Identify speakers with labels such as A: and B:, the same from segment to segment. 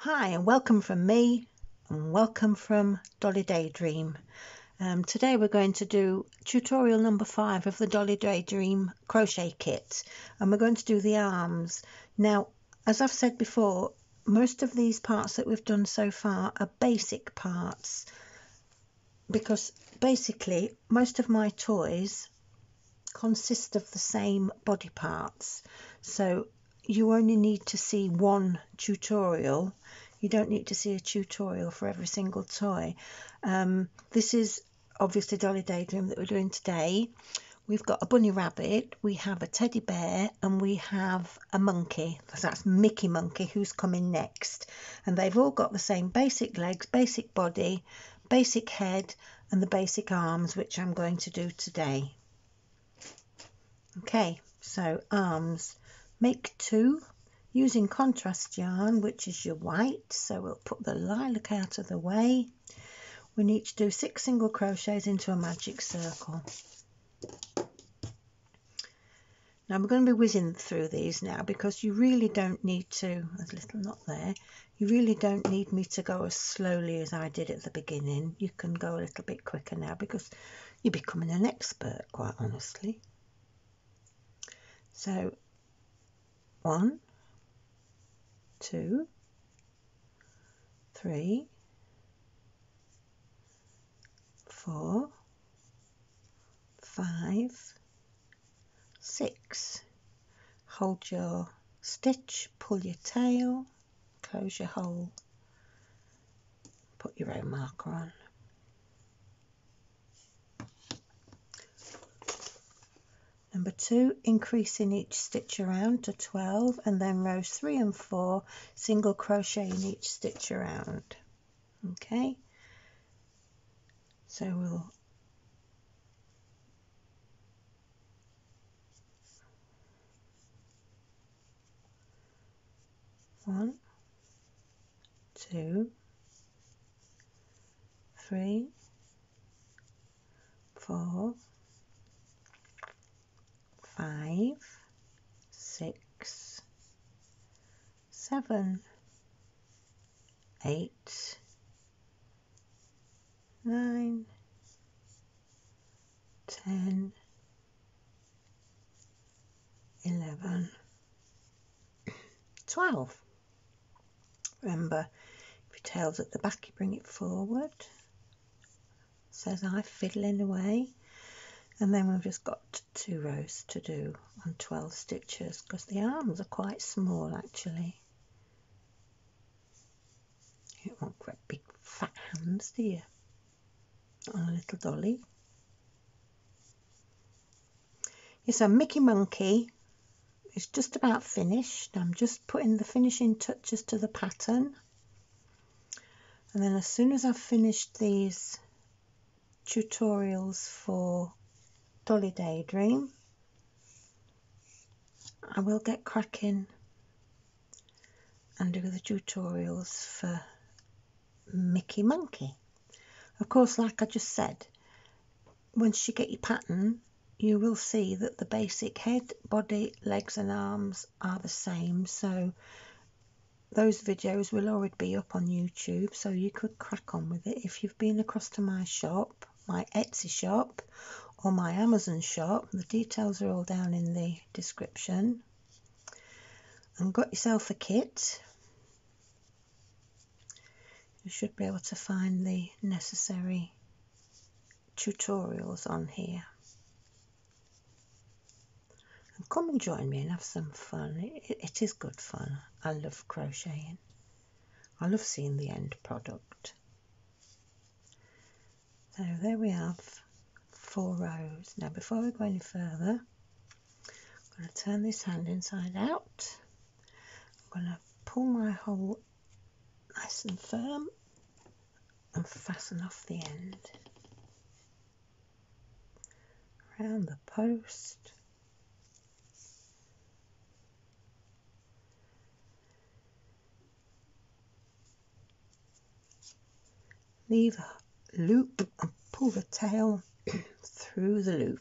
A: Hi and welcome from me and welcome from Dolly Daydream. Today we're going to do tutorial number 5 of the Dolly Daydream Crochet Kit, and we're going to do the arms. Now, as I've said before, most of these parts that we've done so far are basic parts because basically most of my toys consist of the same body parts, so you only need to see one tutorial. You don't need to see a tutorial for every single toy. This is obviously Dolly Daydream that we're doing today. We've got a bunny rabbit, we have a teddy bear, and we have a monkey. That's Mickey Monkey, who's coming next. And they've all got the same basic legs, basic body, basic head, and the basic arms, which I'm going to do today. Okay, so arms. Make 2 using contrast yarn, which is your white, so we'll put the lilac out of the way. We need to do 6 single crochets into a magic circle. Now we're going to be whizzing through these now because you really don't need to, there's a little knot there, you really don't need me to go as slowly as I did at the beginning. You can go a little bit quicker now because you're becoming an expert, quite honestly. So 1, 2, 3, 4, 5, 6. Hold your stitch, pull your tail, close your hole, put your own marker on. Number 2, increasing each stitch around to 12, and then rows 3 and 4, single crochet in each stitch around. Okay, so we'll one, 2, 3, 4, 5, 6, 7, 8, 9, 10, 11, 12. Remember, if your tail's at the back, you bring it forward. It says I'm fiddling away. And then we've just got 2 rows to do on 12 stitches because the arms are quite small actually. You don't want great big fat hands, do you? On a little dolly. Yes, so Mickey Monkey is just about finished. I'm just putting the finishing touches to the pattern. And then as soon as I've finished these tutorials for Dolly Daydream, I will get cracking and do the tutorials for Mickey Monkey. Of course, like I just said, once you get your pattern, you will see that the basic head, body, legs and arms are the same. So those videos will already be up on YouTube, so you could crack on with it. If you've been across to my shop, my Etsy shop, or my Amazon shop, the details are all down in the description, and got yourself a kit, you should be able to find the necessary tutorials on here. And come and join me and have some fun. It is good fun. I love crocheting. I love seeing the end product. So there we have 4 rows. Now before we go any further, I'm going to turn this hand inside out. I'm going to pull my hole nice and firm and fasten off the end around the post. Leave a loop and pull the tail through the loop.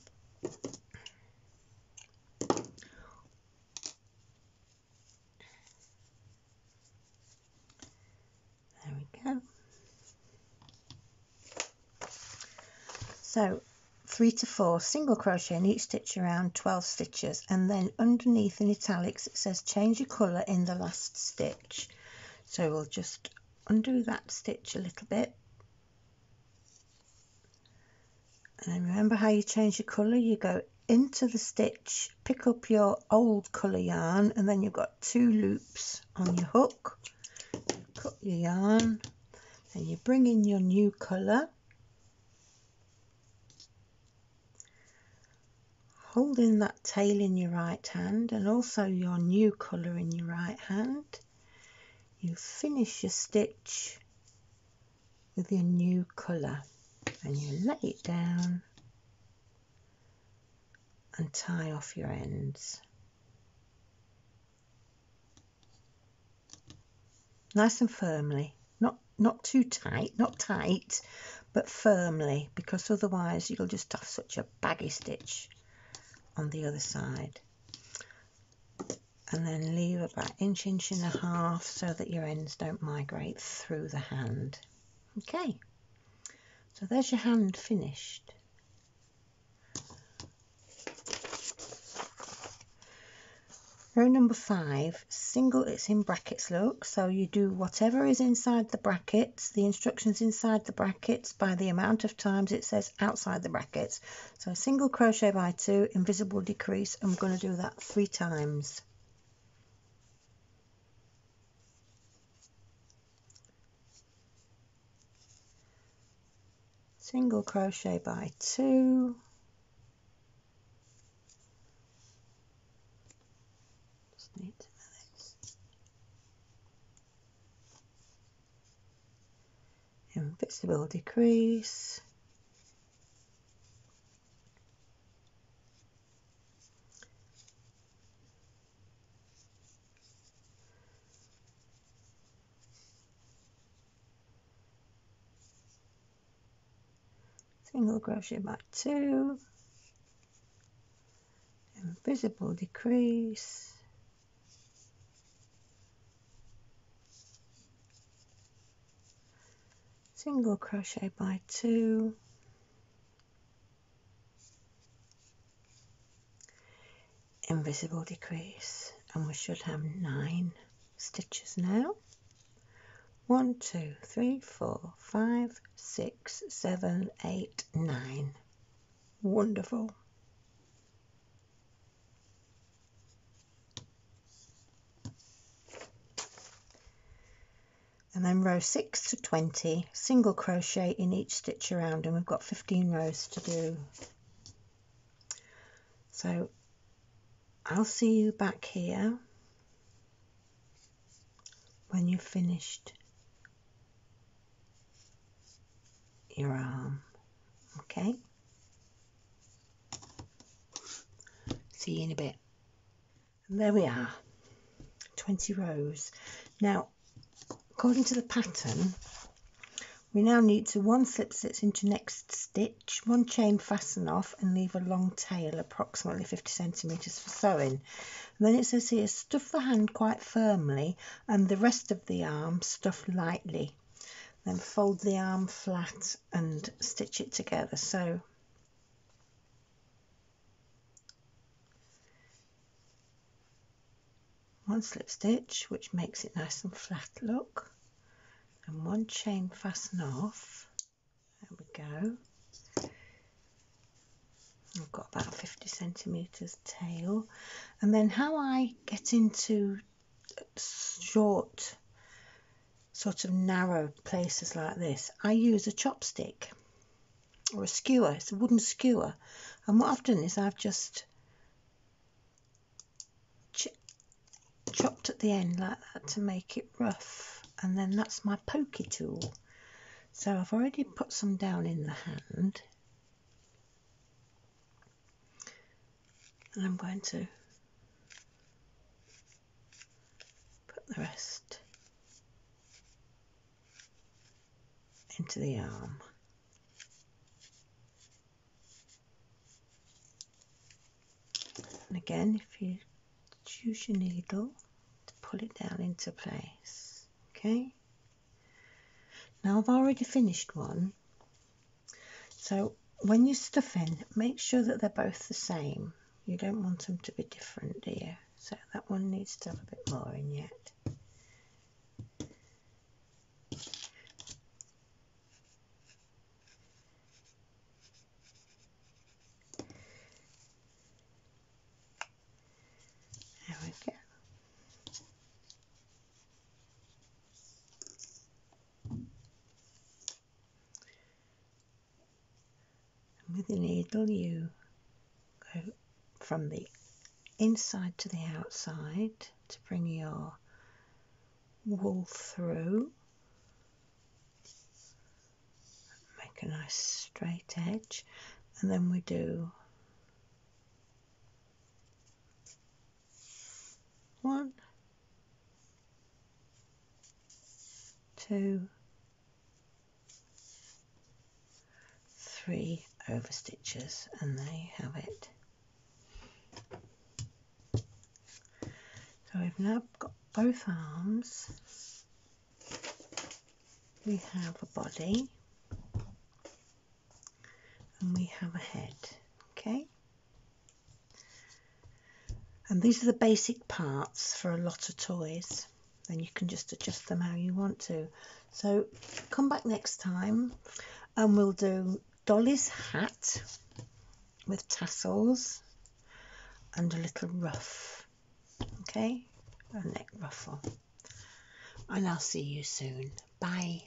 A: So 3 to 4 single crochet in each stitch around 12 stitches, and then underneath in italics it says change your colour in the last stitch. So we'll just undo that stitch a little bit, and remember how you change your colour. You go into the stitch, pick up your old colour yarn, and then you've got 2 loops on your hook. Cut your yarn, then you bring in your new colour, holding that tail in your right hand and also your new colour in your right hand. You finish your stitch with your new colour and you lay it down and tie off your ends. Nice and firmly, not too tight, not tight, but firmly, because otherwise you'll just have such a baggy stitch on the other side. And then leave about inch and a half so that your ends don't migrate through the hand. Okay, so there's your hand finished. Row number 5, single, it's in brackets, look, so you do whatever is inside the brackets, the instructions inside the brackets, by the amount of times it says outside the brackets. So single crochet by 2, invisible decrease, I'm going to do that 3 times. Single crochet by 2, invisible decrease, single crochet by 2, invisible decrease, single crochet by 2, invisible decrease, and we should have 9 stitches now. 1, 2, 3, 4, 5, 6, 7, 8, 9. Wonderful. And then row 6 to 20, single crochet in each stitch around, and we've got 15 rows to do. So I'll see you back here when you've finished your arm. Okay, see you in a bit. And there we are, 20 rows. Now, according to the pattern, we now need to 1 slip stitch into next stitch, 1 chain fasten off, and leave a long tail approximately 50 centimeters for sewing. And then it says here, stuff the hand quite firmly and the rest of the arm stuff lightly. Then fold the arm flat and stitch it together. So one slip stitch, which makes it nice and flat, look, and 1 chain fasten off. There we go. I've got about 50 centimeters tail. And then how I get into short, sort of narrow places like this, I use a chopstick or a skewer. It's a wooden skewer, and what I've done is I've just chopped at the end like that to make it rough, and then that's my pokey tool. So I've already put some down in the hand, and I'm going to put the rest into the arm. And again, if you use your needle to pull it down into place. Okay, now I've already finished one, so when you're stuffing, make sure that they're both the same. You don't want them to be different, do you? So that one needs to have a bit more in yet. There we go. And with the needle you go from the inside to the outside to bring your wool through. Make a nice straight edge, and then we do 1, 2, 3 over stitches, and there you have it. So we've now got both arms. We have a body and we have a head, okay? And these are the basic parts for a lot of toys. Then you can just adjust them how you want to. So come back next time and we'll do Dolly's hat with tassels and a little ruff, okay? A neck ruffle. And I'll see you soon. Bye.